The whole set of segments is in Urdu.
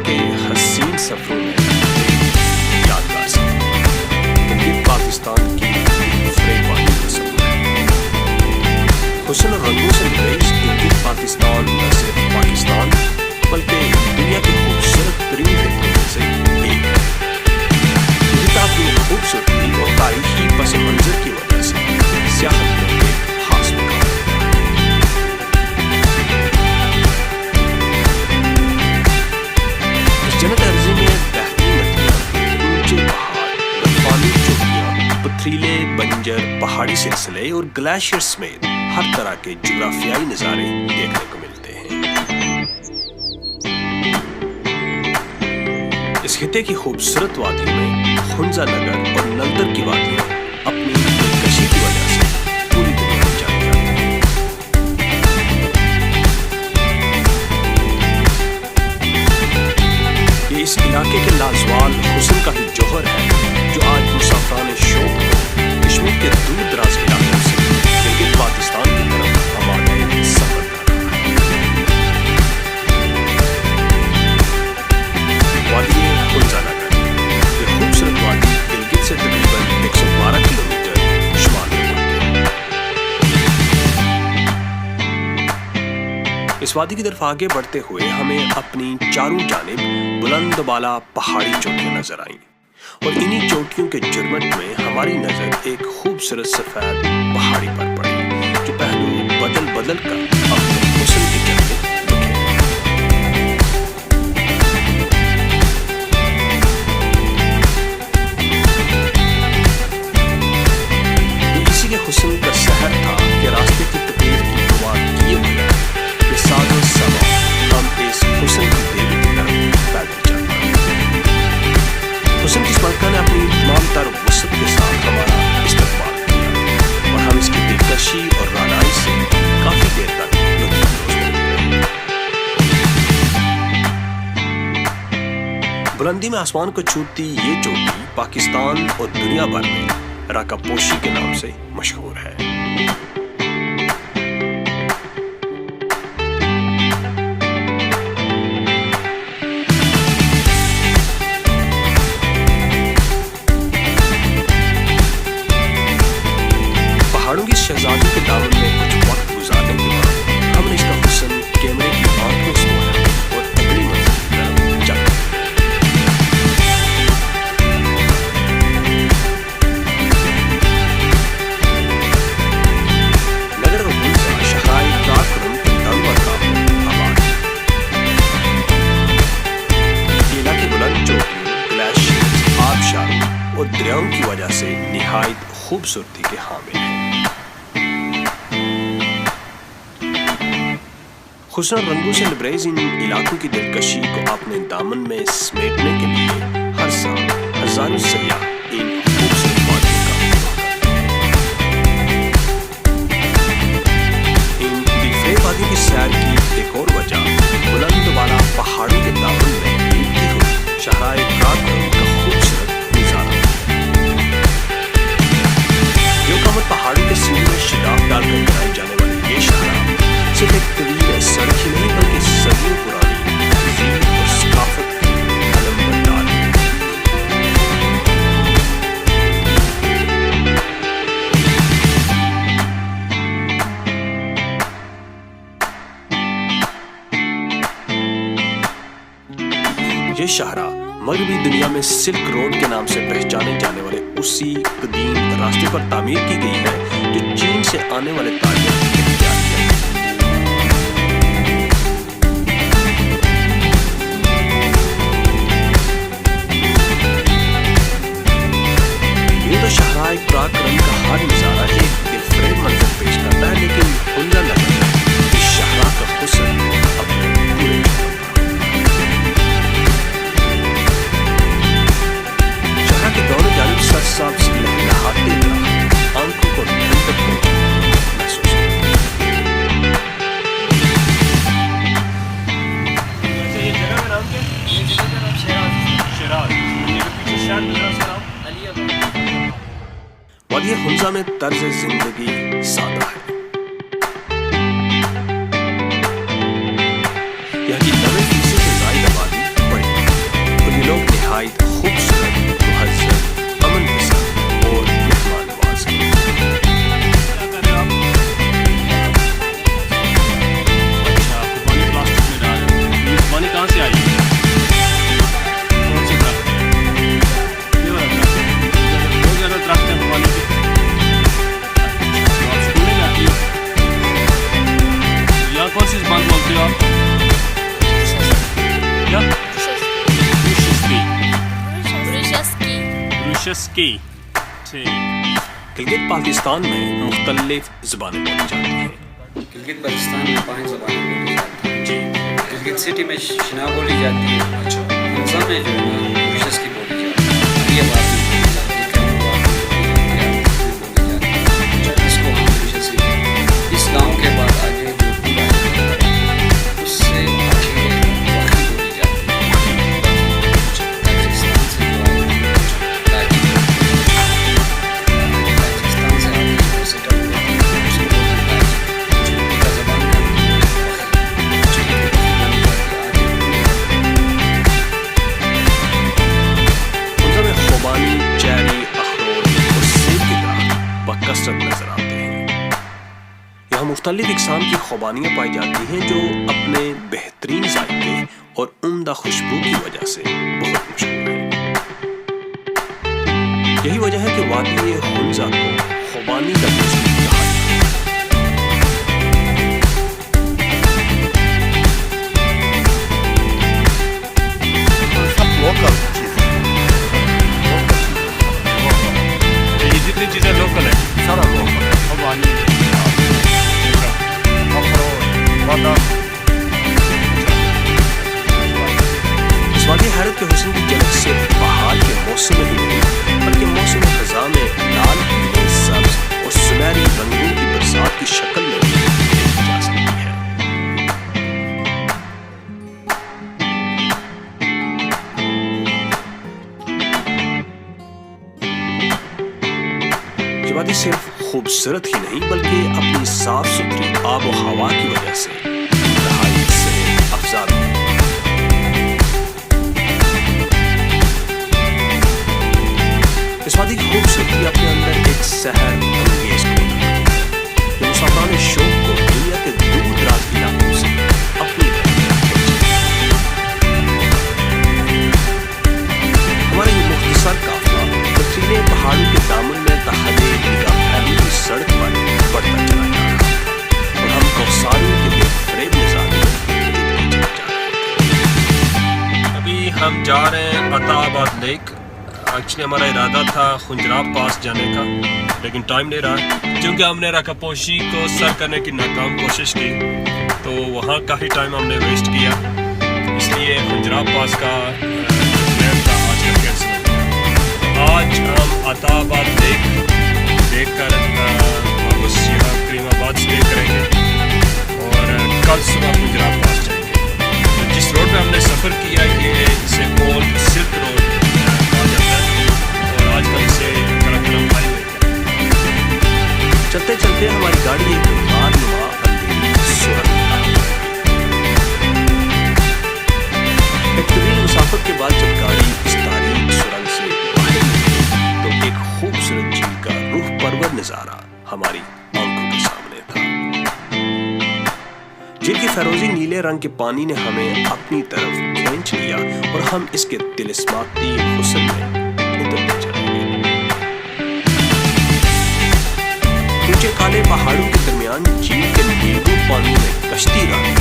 کے حسین سفروں میں یادگار سفر گلگت پاکستان کی فریب وادی کا سفر ہے۔ حسن اور رنگوں سے لبریز گلگت پاکستان نہ صرف پاکستان بلکہ دنیا کے خوبصورت ترین خطوں میں سے ایک ہے۔ گلگت اپنی خوبصورتی اور تاریخی پس منظر کی وجہ سے سیاحت میں ایک خاص مقام ہے۔ اس جنت ارضی میں بہتی ندیاں، اونچے پہاڑ، برفانی چوٹیاں، پتھریلے بنجر پہاڑی سلسلے اور گلیشیئر سمیت ہر طرح کے جغرافیائی نظارے دیکھنے کو ملتے ہیں۔ اس خطے کی خوبصورت وادیوں میں خنزہ نگر اور نلدر کی وادیاں اپنی دلکشی کی وجہ سے پوری دنیا میں جانی جاتی ہیں۔ یہ اس علاقے کے لازوال حسن کا ہی جوہر ہے جو آج مسافران شوق کو کشمیر کے دور دراز علاقوں سے گلگت پاکستان کی طرف ہمارے سفر کر رہا ہے۔ وادی خنزہ نگر، یہ خوبصورت وادی گلگت سے تقریباً 112 کلومیٹر شمال میں واقع ہے۔ اس وادی کی طرف آگے بڑھتے ہوئے ہمیں اپنی چاروں جانب بلند بالا پہاڑی چوٹیاں نظر آئیں اور انہی چوٹیوں کے جرمٹ میں ہماری نظر ایک خوبصورت سفید پہاڑی پر پڑی جو پہلو بدل بدل کر اپنے حسن کی جلوے بکھیرے۔ یہ اسی کے حسن کا سحر تھا کہ راستے کی تقریر کی بات کیے بغیر یہ ساز و سما ہم اس حسن کی دیوی کی طرف پیدل چل پڑے۔ حسن کی اس ملکہ نے اپنی تمام تر وسعت کے ساتھ ہمارا استقبال کیا اور ہم اس کی دلکشی اور رعنائی سے کافی دیر تک لطف اندوز ہوتے رہے۔ بلندی میں آسمان کو چھوتی یہ چوٹی پاکستان اور دنیا بھر میں راکا پوشی کے نام سے مشہور ہے۔ پہاڑوں کی شہزادی کے دامن میں کچھ وقت گزارنے کے بعد ہم نے اس کا حسن کیمرے کی آنکھوں سے سمجھا اور اگلی منزل کی طرف چل پڑے۔ نگر اور خنزہ شاہراہ کراکرم کے دامن کا آباد ہے۔ یہ علاقے بلند چوٹیوں، گلیشیئرز، آبشاروں اور دریاؤں کی وجہ سے نہایت خوبصورتی کے حامل ہیں۔ حسن اور رنگوں سے لبریز ان علاقوں کی دلکشی کو اپنے دامن میں سمیٹنے کے لیے ہر سال ہزاروں سیاح ان خوبصورت وادیوں کا دورہ کرتے ہیں۔ ان دلفریب وادیوں کی سیر کی ایک اور وجہ بلند بالا پہاڑوں کے دامن میں ملتی ہوئی شاہراہ کراکرم کا خوبصورت نظارہ ہے۔ یوکامت پہاڑوں کے سینے میں شگاف ڈال کر بنائی جانے والی یہ شاہراہ صرف ایک طویل سڑک ہی نہیں بلکہ صدیوں پرانی تہذیب اور ثقافت کی علم بردار ہے۔ یہ شاہراہ مغربی دنیا میں سلک روڈ کے نام سے پہچانے جانے والے اسی قدیم راستے پر تعمیر کی گئی ہے جو چین سے آنے والے تاجروں کے اختیار کیا گیا۔ یہ تو شاہراہ کراکرم کا ہر نظارہ ایک دلفریب منظر پیش کرتا ہے، لیکن خنزہ نگر میں اس شاہراہ کا حسن اپنے پورے شہر کے دونوں جانب سرسبز لہلہاتے درخت آنکھوں کو ٹھنڈک کو محسوس ہوتی ہے۔ یہ جگہ کا نام کیا ہے؟ یہ جگہ کا نام شیراز۔ یہ پیچھے شہر نظر آ رہا ہے علی آباد۔ وادی خنزہ میں طرز زندگی سادہ ہے۔ یہاں کی 90% سے زائد آبادی بڑی کی ٹھیک. گلگت پاکستان میں مختلف زبانیں بولی جاتی ہیں. گلگت بلتستان میں 5 زبانیں بولی جاتی ہیں. جی. گلگت سٹی میں شنا بولی جاتی ہے. اچھا. حمزہ میں جو ہے نا مشس کی بولی جاتی ہے. علی آباد میں بولی جاتی ہے. کریم آباد میں بولی جاتی ہے. بولی جاتی ہے. اس کو ہم مشس کی کہتے ہیں. اس گاؤں کے بعد آگے جو پورا ہے اس سے آگے وقی بولی جاتی ہے. راجستھان سے جو آئی راجستھان سے آگے سیٹل ہوتی ہے. اس کو بولتے ہیں کا زبان کا حمزہ میں خوبانی، چیری، اخروٹ اور سیب کی طرح بکثرت نظر آتے ہیں. یہاں مختلف اقسام کی خوبانیاں پائی جاتی ہیں جو اپنے بہترین ذائقے اور عمدہ خوشبو کی وجہ سے بہت مشہور ہیں. یہی وجہ ہے کہ وادی حمزہ کو خوبانی کا دیش بھی کہا جاتا ہے. سب لوکل چیزیں یہ جتنی چیزیں لوکل ہیں سارا لوکل ہے. خوبانی، اخروٹ، بادام. اس وادی حیرت کے حسن کی جھلک سے بہار کے موسم میں ہی نہیں بلکہ موسم خزاں میں لال، پیلے، سبز اور سنہری رنگوں کی برسات کی شکل میں بھی دیکھی جا سکتی ہے. یہ وادی صرف خوبصورت ہی نہیں بلکہ اپنی صاف ستھری آب و ہوا کی وجہ سے انتہائی صحت افزا بھی ہے. اس وادی کی خوبصورتی اپنے اندر ایک سحر انگیز کھول ہے جو مسافران شوق کو دنیا کے دور دراز علاقوں سے اپنی طرف کھینچے. ہمارا یہ مختصر قافلہ پتھریلے پہاڑوں کے دامن میں تحت نگاہ پھیلی ہوئی سڑک پر بڑھتا چلا جا رہا تھا اور ہم کوثاروں کے بے فریب نظارے میں چلے جا رہے تھے. ابھی ہم جا رہے ہیں عطا آباد لیک. ایکچولی ہمارا ارادہ تھا خنجراب پاس جانے کا لیکن ٹائم نہیں رہا کیونکہ ہم نے رکھا پوشی کو سر کرنے کی ناکام کوشش کی تو وہاں کافی ٹائم ہم نے ویسٹ کیا. اس لیے خنجراب پاس کا پلان تھا آج کا کینسل ہو گیا. آج ہم عطا آباد لیک دیکھ کر واپس یہاں کریم آباد اسٹے کریں گے اور کل صبح خنجراب پاس جائیں گے. جس روڈ پہ ہم نے سفر کیا یہ اسے اولڈ سلک روڈ کہا جاتا ہے اور آج کل اسے کرکلم ہائی وے کہتے ہیں. چلتے چلتے ہماری گاڑی ایک غار نما اندھیری سرنگ میں آ گئی. ایک طویل مسافت کے بعد جب گاڑی اس تاریک سرنگ سے باہر نکلی تو ایک خوبصورت جھیل کا روح پرور نظارہ ہماری آنکھوں کے سامنے تھا. جھیل کی فیروزی نیلے رنگ کے پانی نے ہمیں اپنی طرف کھینچ لیا اور ہم اس کے طلسماتی حسن میں اترتے چلے گئے. اونچے کالے پہاڑوں کے درمیان جھیل کے نیلو پانی میں کشتی رانی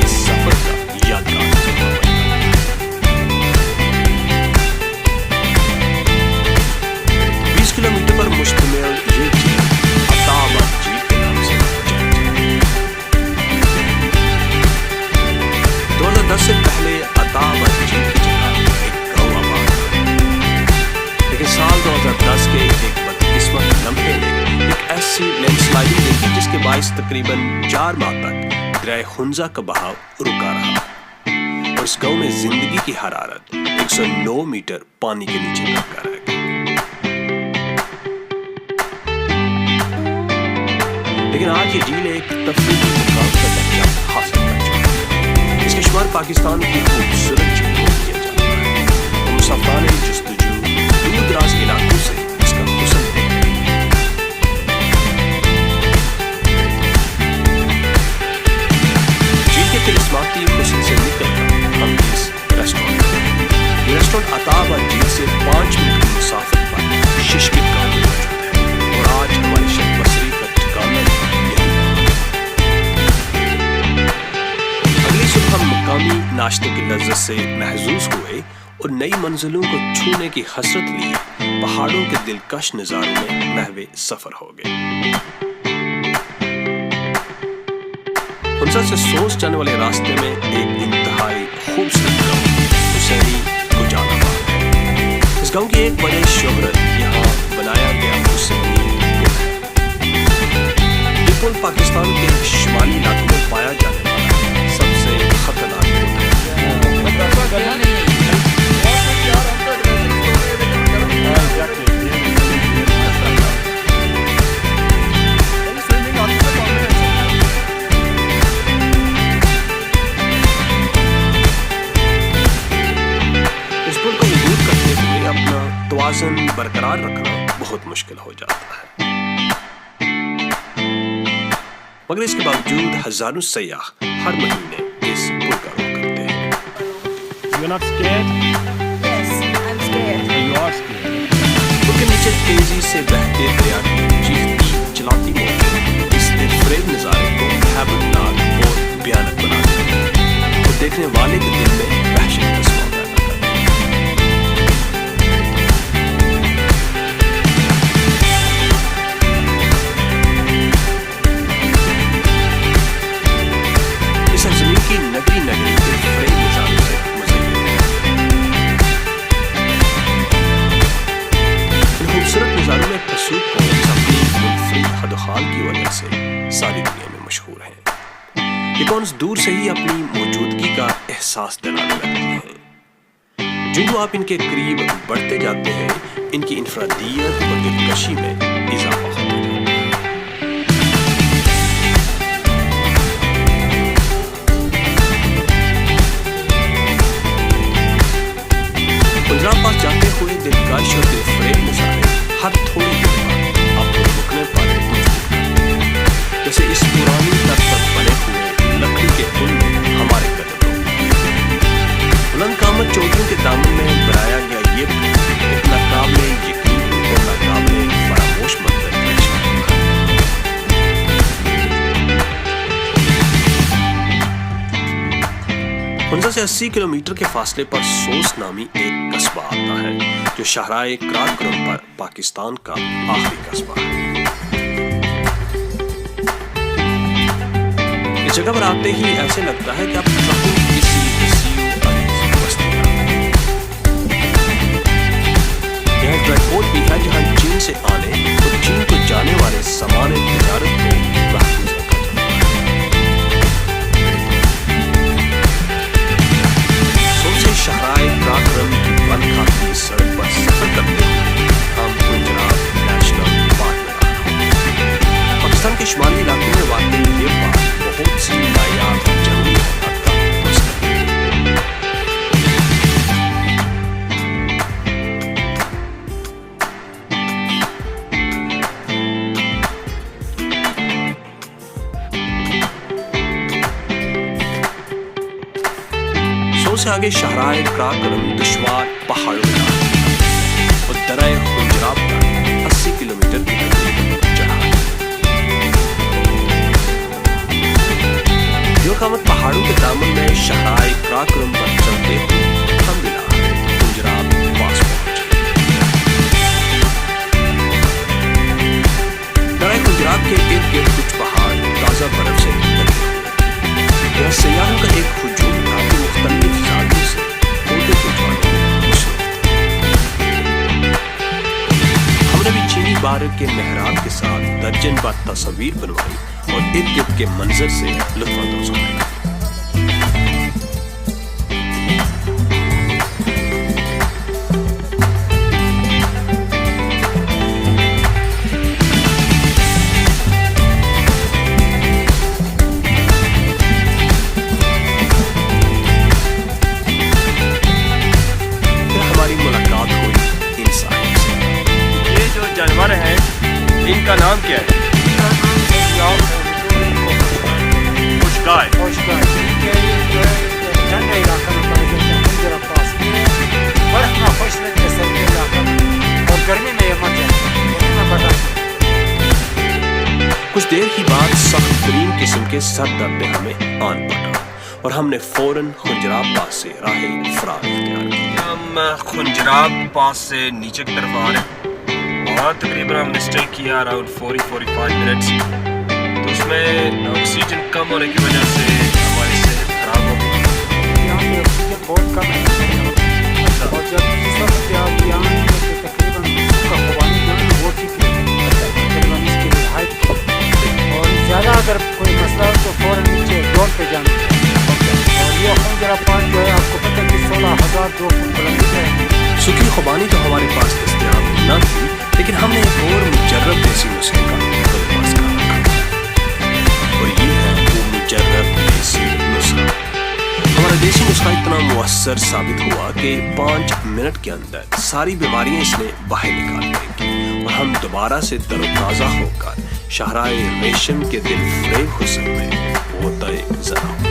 اس سفر کا یادگار تجربہ بن گیا. 20 کلومیٹر پر مشتمل یہ جھیل عطا آباد جھیل کے نام سے جانی جاتی ہے. 2010 سے پہلے عطا آباد جھیل کی جگہ ایک گاؤں آباد تھا لیکن سال 2010 کے ایک بدقسمت لمحے نے ایک ایسی لینڈ سلائڈنگ دیکھی جس کے باعث تقریباً 4 ماہ تک دریا حمزہ کا بہاؤ رکا رہا اور اس گاؤں میں زندگی کی حرارت 109 میٹر پانی کے نیچے لگا رہ گئی. لیکن آج یہ جھیل ایک تفریحی مقام کا درجہ حاصل کر چکی ہے. اس کے شمار پاکستان کی خوبصورت جھیلوں میں کیا جاتا ہے اور مسافران جستجو دور دراز علاقوں سے اس کا حسن دیکھ رہے ہیں. جھیل کے طلسماتی حسن سے نکل کر ہم اس ریسٹورنٹ میں یہ ریسٹورنٹ عطا آباد جھیل سے 5 منٹ کی مسافت پر ششکت گاؤں میں موجود ہے اور آج ہماری شک بصری کا ٹھکانہ یہی ہے. اگلی صبح ہم مقامی ناشتے کی لذت سے محظوظ ہوئے اور نئی منزلوں کو چھونے کی حسرت لیے پہاڑوں کے دلکش نظاروں میں محو سفر ہو گئے۔ ہنسا سے سوس جانے والے راستے میں ایک انتہائی خوبصورت گاؤں حسینی گجالا باغ ہے۔ اس گاؤں کی ایک بڑی شہرت یہاں بنایا گیا حسینی پل ہے۔ یہ پل پاکستان کے شمالی علاقوں میں پایا جانے والا سب سے خطرناک پل ہے۔ توازن برقرار رکھنا بہت مشکل ہو جاتا ہے، مگر اس کے باوجود ہزاروں سیاح ہر مہینے اس پل کا رخ کرتے ہیں۔ You're not scared? Yes, I'm scared. You are scared. پل کے نیچے تیزی سے بہتے دریا کی چیختی چلاتی موجیں اس دلفریب نظارے کو ہیبتناک اور بھیانک بنا دیتے ہیں اور دیکھنے والے کے دل میں وحشت کا سماؤ پیدا کرتے ہیں۔ نگری نگری کے فریب نظاروں سے مزین ہے۔ ان خوبصورت نظاروں میں پسوک پوائنٹس اپنی منفرد حد و حال کی وجہ سے ساری دنیا میں مشہور ہیں۔ یہ پوائنٹس دور سے ہی اپنی موجودگی کا احساس دلانے لگتے ہیں۔ جو آپ ان کے قریب بڑھتے جاتے ہیں ان کی انفرادیت اور دلکشی میں اضافہ ہوتا ہے۔ گجرات پاس جاتے ہوئے دلکش اور دلفریب نظارے ہر تھوڑی دیر بعد آپ کو رکنے پر مجبور کرتے ہیں، جیسے اس پرانی طرز پر بنے ہوئے لکڑی کے پل میں ہمارے قدم روک۔ بلند قامت چوٹیوں کے دامن میں بنایا گیا یہ پل ایک ناقابل یقین اور ناقابل فراموش منظر پیش کرتا ہے۔ ہنسا سے 80 کلومیٹر کے فاصلے پر سوس نامی ایک قصبہ آتا ہے جو شاہراہ قراقرم پر پاکستان کا آخری قصبہ ہے۔ اس جگہ پر آتے ہی ایسے لگتا ہے کہ آپ ٹرکوں کسی وسیع عریض بستی میں آتے ہیں۔ یہاں ایک ڈرائی پورٹ بھی ہے جہاں چین سے آنے اور چین کو جانے والے سامان تجارت کو محفوظ رکھا جاتا ہے۔ شاہراہ قراقرم کی بن کھاتی سڑک پر سفر کرتے ہوئے ہم گجرات نیشنل پارک میں آنا ہوں۔ پاکستان کے شمالی علاقوں میں واقع یہ پارک بہت سی نایاب جنگلی حیات کا مسکن ہے۔ سے آگے شاہراہ قراقرم دشوار پہاڑوں میں اور درہ خنجراب پر 80 کلومیٹر کی تقریباً چڑھائی۔ جو قامت پہاڑوں کے دامن میں شاہراہ قراقرم پر چلتے ہوئے ہم ملا خنجراب پاس پہنچے۔ درہ خنجراب کے ارد گرد کچھ پہاڑ تازہ برف سے ڈھکے ہوئے۔ یہاں سیاحوں کا ایک ہجوم تھا کہ مختلف زاویوں سے فوٹو کھنچوانے میں مصروف تھے۔ ہم نے بھی چینی بارک کے محراب کے ساتھ درجن بار تصاویر بنوائی اور ارد گرد کے منظر سے لطف اندوز ہوئے۔ ان کا نام کیا ہے؟ خوشگائے۔ ٹھنڈا علاقہ میں پڑے گئے ہیں پاس برف میں خوش رہتے سردی علاقہ میں اور گرمی میں یہ مر جاتے ہیں برداشت۔ کچھ دیر ہی بعد سخت ترین قسم کے سر درد ہمیں آن پڑا اور ہم نے فوراً خنجراب پاس سے راہ فرار اختیار کی۔ ہم خنجراب پاس سے نیچے کی طرف آ رہے ہیں. وہاں تقریباً ہم نے اسٹے کیا اراؤنڈ 40-45 منٹس. تو اس میں آکسیجن کم ہونے کی وجہ سے ہماری صحت خراب ہو گئی. یہاں پہ آکسیجن بہت کم ہے. اور جب اس وقت آپ یہاں ہیں تو تقریباً اس کا خوبانی جو ہے وہ ٹھیک ہے. تقریباً اس کی ہائٹ کی. اور زیادہ اگر کوئی مسئلہ ہو تو فوراً نیچے ڈور پہ جانا ہے. اور یہ خنجراب پاس جو ہے آپ کو پتہ ہے کہ 16,200 فٹ بلندی ہے. سوکھی خوبانی تو ہمارے پاس دستیاب نہ تھی، لیکن ہم نے ایک اور مجرب دیسی نسخے کا بندوبست کر رکھا اور یہ ہے وہ مجرب دیسی نسخہ. ہمارا دیسی نسخہ اتنا مؤثر ثابت ہوا کہ 5 منٹ کے اندر ساری بیماریاں اس نے باہر نکال دیں گی اور ہم دوبارہ سے تر و تازہ ہو کر شاہراہ ریشم کے دل فریب حسن میں ہوتا ذرا